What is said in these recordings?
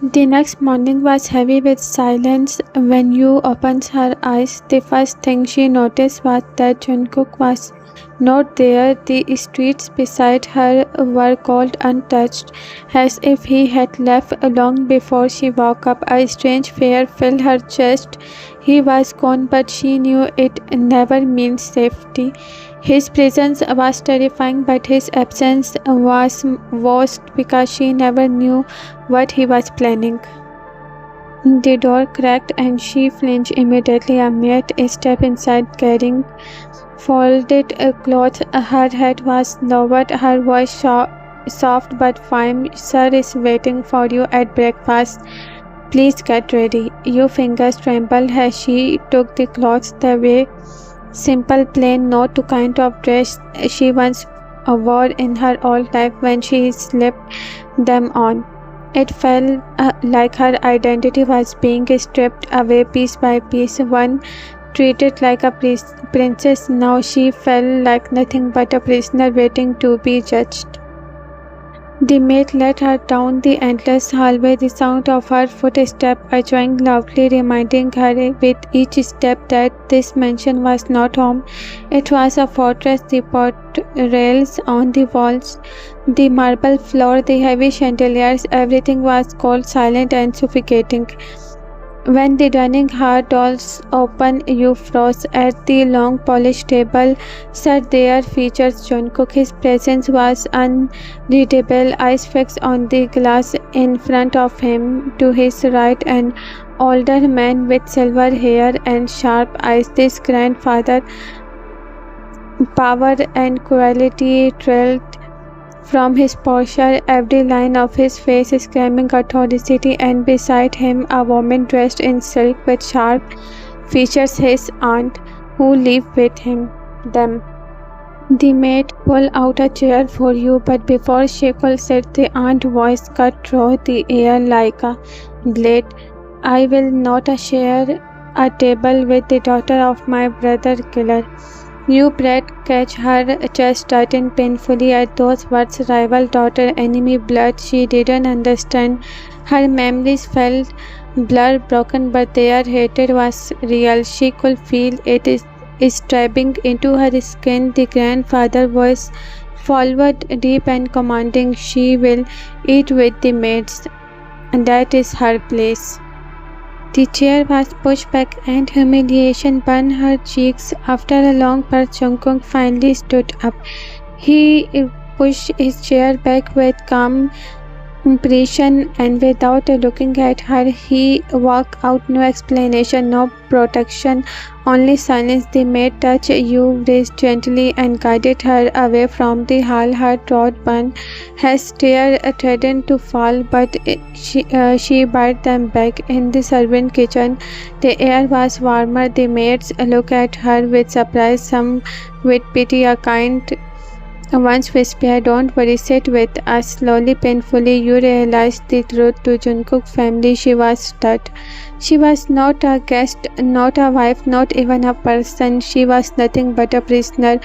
The next morning was heavy with silence. When Yu opened her eyes, the first thing she noticed was that Jungkook was not there. The streets beside her were cold, untouched, as if he had left long before she woke up. A strange fear filled her chest. He was gone, but she knew it never meant safety. His presence was terrifying, but his absence was worse because she never knew what he was planning. The door cracked and she flinched immediately. A maid stepped inside carrying folded clothes. Her head was lowered, her voice soft but firm. "Sir is waiting for you at breakfast. Please get ready." Your fingers trembled as she took the clothes. They were simple, plain, not the kind of dress she once wore in her old life. When she slipped them on, it felt like her identity was being stripped away piece by piece. One treated like a princess, now she felt like nothing but a prisoner waiting to be judged. The maid led her down the endless hallway, the sound of her footsteps echoing loudly, reminding her with each step that this mansion was not home. It was a fortress. The portrails on the walls, the marble floor, the heavy chandeliers, everything was cold, silent, and suffocating. When the dining hall doors opened, you froze. At the long polished table sat there features Jungkook. His presence was unreadable, eyes fixed on the glass in front of him. To his right, an older man with silver hair and sharp eyes. This grandfather, power and quality trailed from his posture, every line of his face screaming authority, and beside him a woman dressed in silk with sharp features, his aunt, who lived with them. The maid pulled out a chair for you, but before she could sit, the aunt's voice cut through the air like a blade. "I will not share a table with the daughter of my brother killer." You breath catch her chest tightened painfully at those words. Rival, daughter, enemy, blood. She didn't understand. Her memories felt blurred, broken, but their hatred was real. She could feel it stabbing into her skin. The grandfather's voice followed, deep and commanding. "She will eat with the maids. That is her place." The chair was pushed back and humiliation burned her cheeks. After a long pause, Jungkook finally stood up. He pushed his chair back with calm precision and without looking at her, he walked out. No explanation, no protection, only silence. The maid touched you wrist gently and guided her away from the hall. Her throat burned, her stare threatened to fall, but she brought them back. In the servant kitchen, the air was warmer. The maids looked at her with surprise, some with pity. A kind once whispered, "Don't worry, sit with us." Slowly, painfully, you realized the truth. To Jungkook's family, she was stunned. She was not a guest, not a wife, not even a person. She was nothing but a prisoner,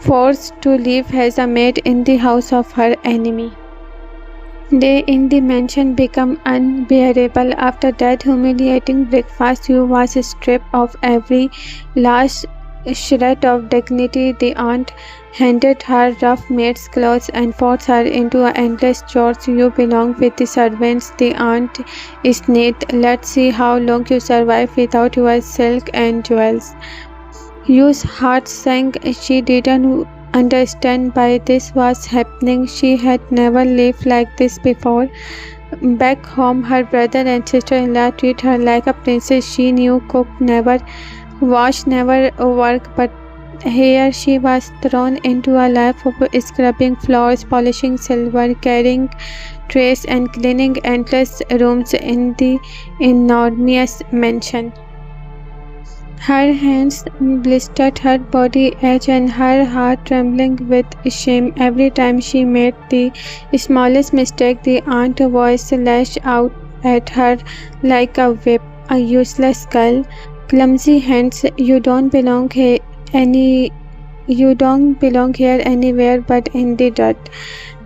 forced to live as a maid in the house of her enemy. Day in the mansion became unbearable. After that humiliating breakfast, you was stripped of every last shred of dignity. The aunt handed her rough maid's clothes and forced her into endless chores. You belong with the servants. The aunt sneezed. "Let's see how long you survive without your silk and jewels." Yu's heart sank. She didn't understand why this was happening. She had never lived like this before. Back home, her brother and sister-in-law treated her like a princess. She knew, cooked, never washed, never worked, but here she was thrown into a life of scrubbing floors, polishing silver, carrying trays, and cleaning endless rooms in the enormous mansion. Her hands blistered, her body ached, and her heart trembling with shame every time she made the smallest mistake. The aunt's voice lashed out at her like a whip. "A useless girl, clumsy hands, you don't belong here You don't belong here anywhere but in the dirt."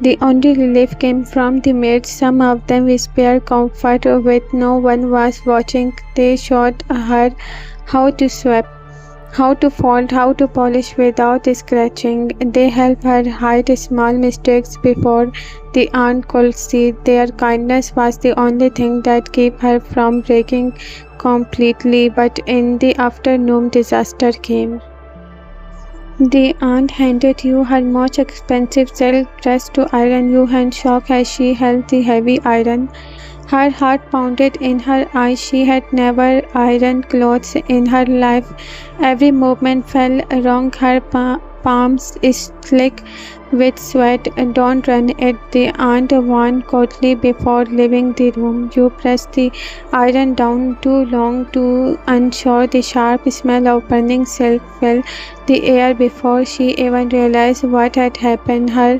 The only relief came from the maids. Some of them whispered comfort with no one was watching. They showed her how to sweep, how to fold, how to polish without scratching. They helped her hide small mistakes before the aunt could see. Their kindness was the only thing that kept her from breaking completely. But in the afternoon, disaster came. The aunt handed you her most expensive silk dress to iron. You had shock as she held the heavy iron. Her heart pounded in her eyes. She had never ironed clothes in her life. Every movement felt wrong. Her palms slick with sweat. "Don't run it," the aunt warned coldly before leaving the room. You pressed the iron down too long too unsure. The sharp smell of burning silk filled the air before she even realized what had happened. Her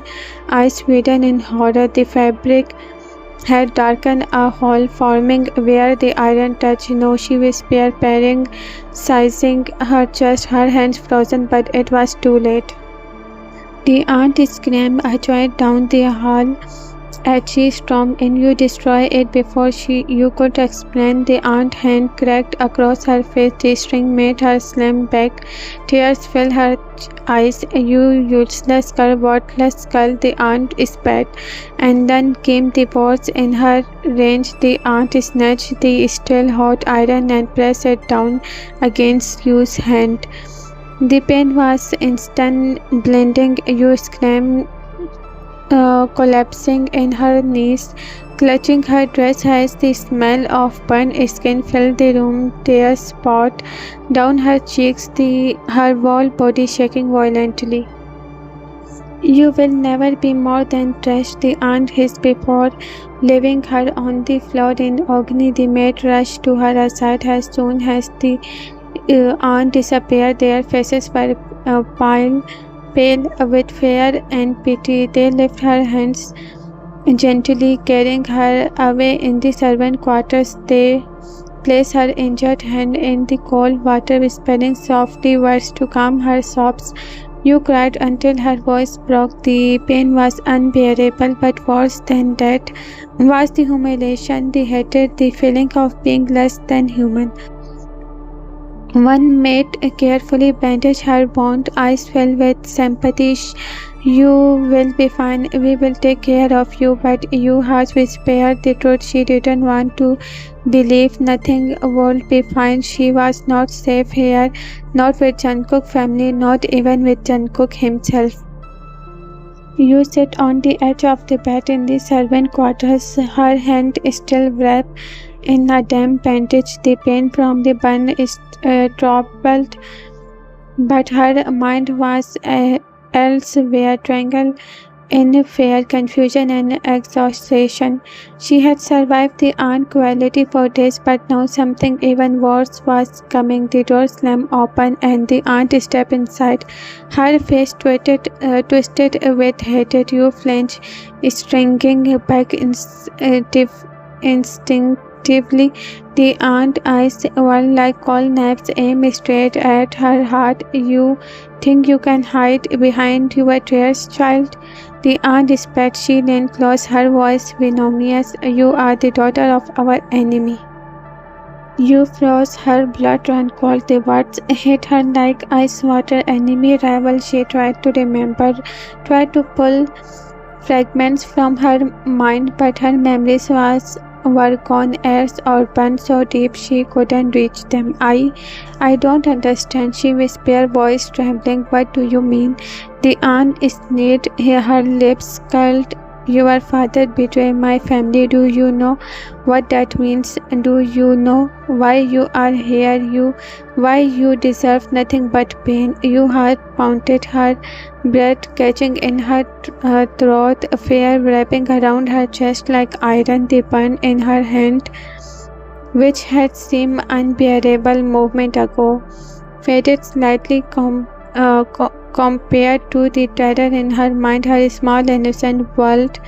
eyes widened in horror. The fabric had darkened, a hole forming where the iron touched. "No," she whispered, peering, seizing her chest, her hands frozen, but it was too late. The aunt screamed, a joy down the hall as she stormed in. "You destroy it before you could explain." The aunt's hand cracked across her face. The string made her slam back. Tears filled her eyes. "You useless girl, worthless girl," the aunt spat. And then came the words in her range. The aunt snatched the still hot iron and pressed it down against Yu's hand. The pain was instant, blinding. You screamed, collapsing in her knees, clutching her dress as the smell of burnt skin filled the room. Tears poured down her cheeks, her whole body shaking violently. "You will never be more than trash," the aunt hissed before leaving her on the floor in agony. The maid rushed to her side as soon as the aunt disappeared. Their faces were pale with fear and pity. They lifted her hands gently, carrying her away in the servant quarters. They placed her injured hand in the cold water, whispering softly words to calm her sobs. You cried until her voice broke. The pain was unbearable, but worse than that was the humiliation, the hatred, the feeling of being less than human. One maid carefully bandaged her wound, eyes filled with sympathy. "You will be fine. We will take care of you." But Yu had whispered the truth. She didn't want to believe. Nothing would be fine. She was not safe here, not with Jungkook family, not even with Jungkook himself. You sit on the edge of the bed in the servant quarters, her hand still wrapped in a damp bandage. The pain from the burn is troubled, but her mind was elsewhere, tangled in fear, confusion, and exhaustion. She had survived the aunt cruelty for days, but now something even worse was coming. The door slammed open, and the aunt stepped inside. Her face twisted with hatred. You flinched, shrinking back instinctively. The aunt's eyes were like cold knives aimed straight at her heart. "You think you can hide behind your tears, child?" The aunt spat. She leaned close, her voice venomous. "You are the daughter of our enemy." You froze. Her blood ran cold. The words hit her like ice water. Enemy, rival. She tried to remember, tried to pull fragments from her mind, but her memories were gone, airs or burned so deep she couldn't reach them. I don't understand," she whispered, voice trembling. "What do you mean?" The aunt sneered, her lips curled. "Your father betrayed my family. Do you know what that means? Do you know why you are here? Why you deserve nothing but pain?" Your heart pounded, her breath catching in her throat, fear wrapping around her chest like iron. The burn in her hand, which had seemed unbearable a moment ago, faded slightly compared to the terror in her mind. Her small innocent world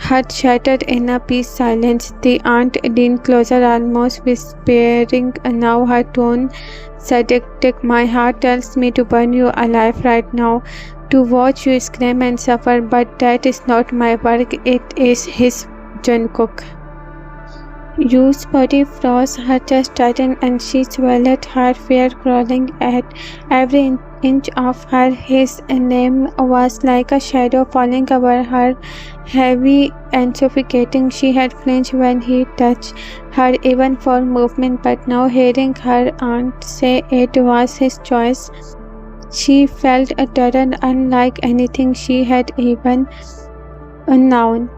had shattered in a peace silence. The aunt leaned closer, almost whispering. Now her tone sadistic. My heart tells me to burn you alive right now, to watch you scream and suffer, but that is not my work, it is his. Jungkook. Yu's body froze, her chest tightened, and she swallowed, her fear crawling at every inch of her. His name was like a shadow falling over her, heavy and suffocating. She had flinched when he touched her, even for movement, but now hearing her aunt say it was his choice, she felt a terror unlike anything she had even known.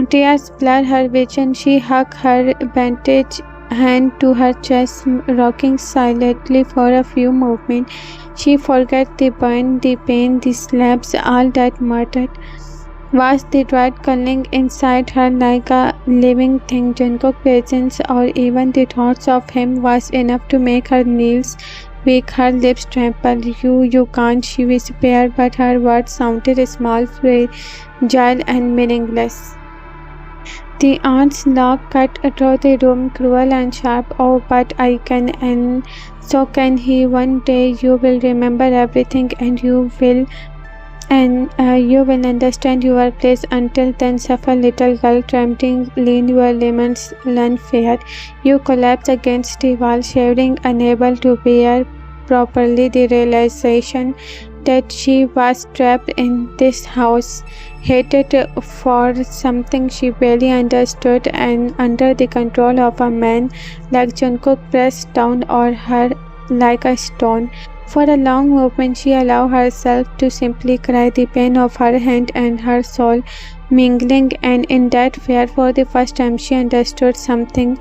Tears blurred her vision. She hugged her bandaged hand to her chest, rocking silently for a few moments. She forgot the burn, the pain, the slaps, all that mattered was the dread curling inside her like a living thing. Jungkook's presence, or even the thoughts of him, was enough to make her knees weak, her lips tremble. You can't, she whispered, but her words sounded small, fragile, and meaningless. The aunt's laugh cut through the room, cruel and sharp. Oh, but I can, and so can he. One day you will remember everything, and you will understand your place. Until then, suffer, little girl, trembling, lean your limbs, learn fear. You collapse against the wall, shivering, unable to bear properly the realization that she was trapped in this house, hated for something she barely understood, and under the control of a man like Jungkook pressed down on her like a stone. For a long moment she allowed herself to simply cry, the pain of her hand and her soul mingling, and in that fear for the first time she understood something.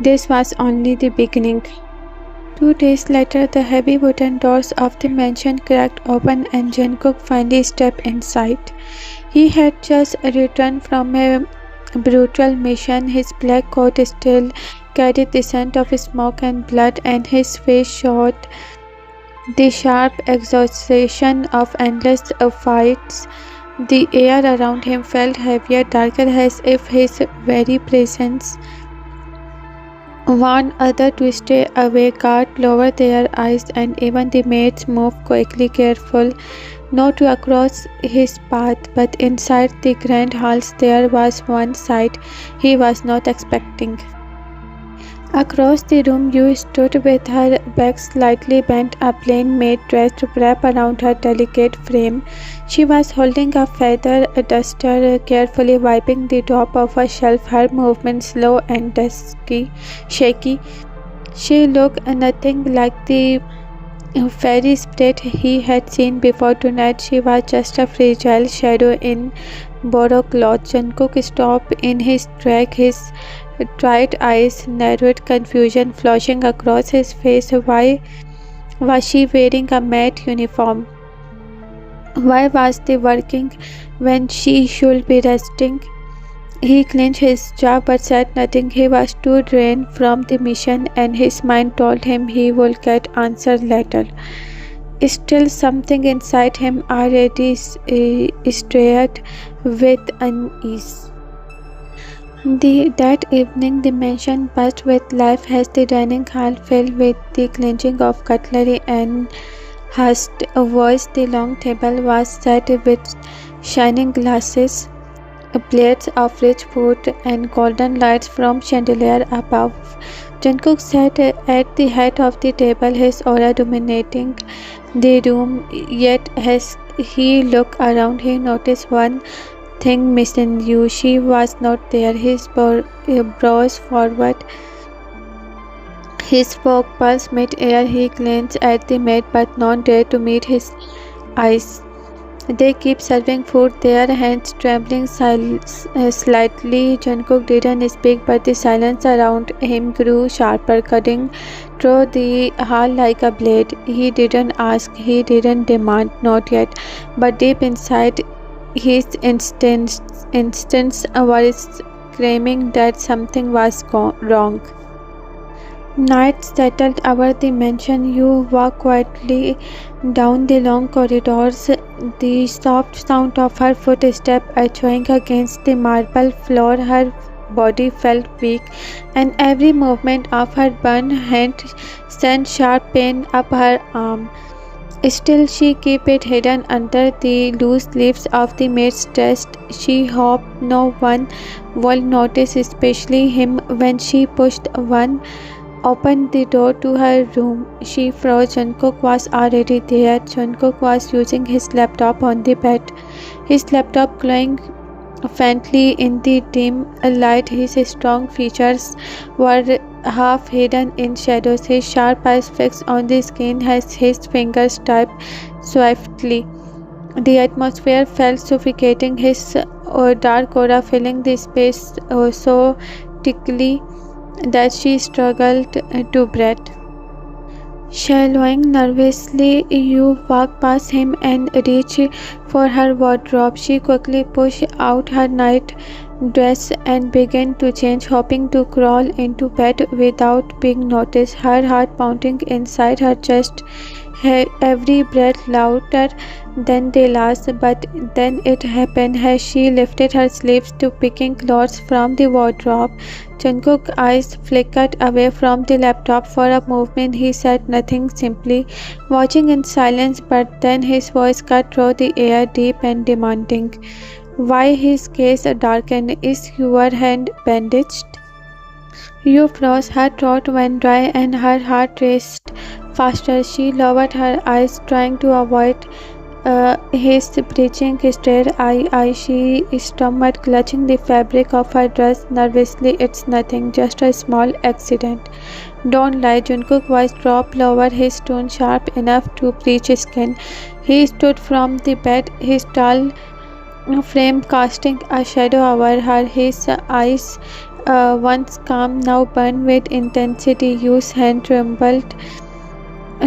This was only the beginning. 2 days later, the heavy wooden doors of the mansion cracked open and Jungkook finally stepped inside. He had just returned from a brutal mission. His black coat still carried the scent of smoke and blood, and his face showed the sharp exhaustion of endless fights. The air around him felt heavier, darker, as if his very presence warned others to stay away. Guards lowered their eyes, and even the maids moved quickly, careful not to cross his path. But inside the grand halls there was one sight he was not expecting. Across the room Yu stood with her back slightly bent, a plain-made dress wrapped around her delicate frame. She was holding a feather duster, carefully wiping the top of a shelf, her movements slow and shaky. She looked nothing like the fairy spirit he had seen before. Tonight she was just a fragile shadow in borrowed clothes. Jungkook stopped in his track, his bright eyes narrowed, confusion flashing across his face. Why was she wearing a matte uniform? Why was she working when she should be resting? He clenched his jaw but said nothing. He was too drained from the mission, and his mind told him he would get answers later. Still, something inside him already stirred with unease. That evening the mansion buzzed with life as the dining hall filled with the clinching of cutlery and hushed voice. The long table was set with shining glasses, plates of rich food, and golden lights from chandelier above. Jungkook sat at the head of the table, his aura dominating the room. Yet as he looked around, he noticed one thing missing. Yu. She was not there. His brows forward, his fork pulse mid-air. He glanced at the maid, but none dared to meet his eyes. They keep serving food, their hands trembling slightly. Jungkook didn't speak, but the silence around him grew sharper, cutting through the hall like a blade. He didn't ask, he didn't demand, not yet, but deep inside his instincts were screaming that something was wrong. Night settled over the mansion. You walked quietly down the long corridors, the soft sound of her footsteps echoing against the marble floor, her body felt weak, and every movement of her burned hand sent sharp pain up her arm. Still, she kept it hidden under the loose sleeves of the maid's dress. She hoped no one would notice, especially him, when she pushed opened the door to her room. She froze. Jungkook was already there. Jungkook was using his laptop on the bed, his laptop glowing faintly in the dim light. His strong features were half hidden in shadows, his sharp eyes fixed on the screen as his fingers typed swiftly. The atmosphere felt suffocating, his dark aura filling the space so thickly that she struggled to breathe. Shallowing nervously, you walked past him and reached for her wardrobe. She quickly pushed out her night dress and began to change, hoping to crawl into bed without being noticed, her heart pounding inside her chest, every breath louder than the last. But then it happened. As she lifted her sleeves to picking clothes from the wardrobe, Jungkook's eyes flickered away from the laptop for a moment. He said nothing, simply watching in silence, but then his voice cut through the air, deep and demanding. Why? His gaze darkened. Is your hand bandaged? You froze. Her throat went dry and her heart raced faster. She lowered her eyes, trying to avoid his breaching stare. She stammered, clutching the fabric of her dress nervously. It's nothing, just a small accident. Don't lie. Jungkook's voice dropped lower, his tone sharp enough to reach skin. He stood from the bed, his tall frame casting a shadow over her. His eyes, once calm, now burned with intensity. Yu's hand trembled.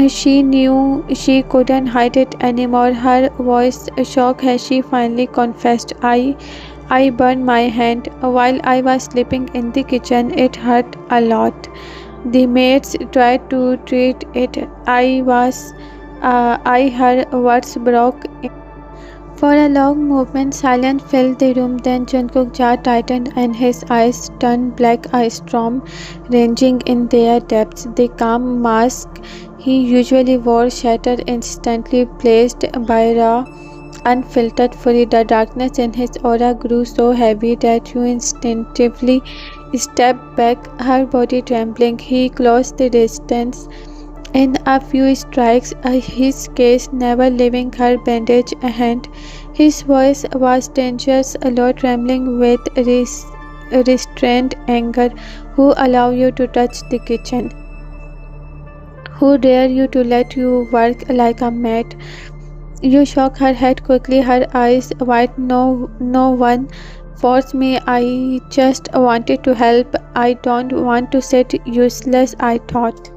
She knew she couldn't hide it anymore. Her voice shook as she finally confessed, I burned my hand while I was sleeping in the kitchen. It hurt a lot. The maids tried to treat it. Her words broke. For a long moment, silence filled the room. Then Jungkook's jaw tightened and his eyes turned black, a storm raging in their depths. The calm mask he usually wore shattered instantly, placed by raw, unfiltered fury. The darkness in his aura grew so heavy that you instinctively stepped back, her body trembling. He closed the distance in a few strikes, his gaze never leaving her bandaged hand. His voice was dangerous, low, trembling with restrained anger. Who allowed you to touch the kitchen? Who dare you to let you work like a maid? You shook her head quickly, her eyes wide. No one forced me. I just wanted to help. I don't want to sit useless, I thought.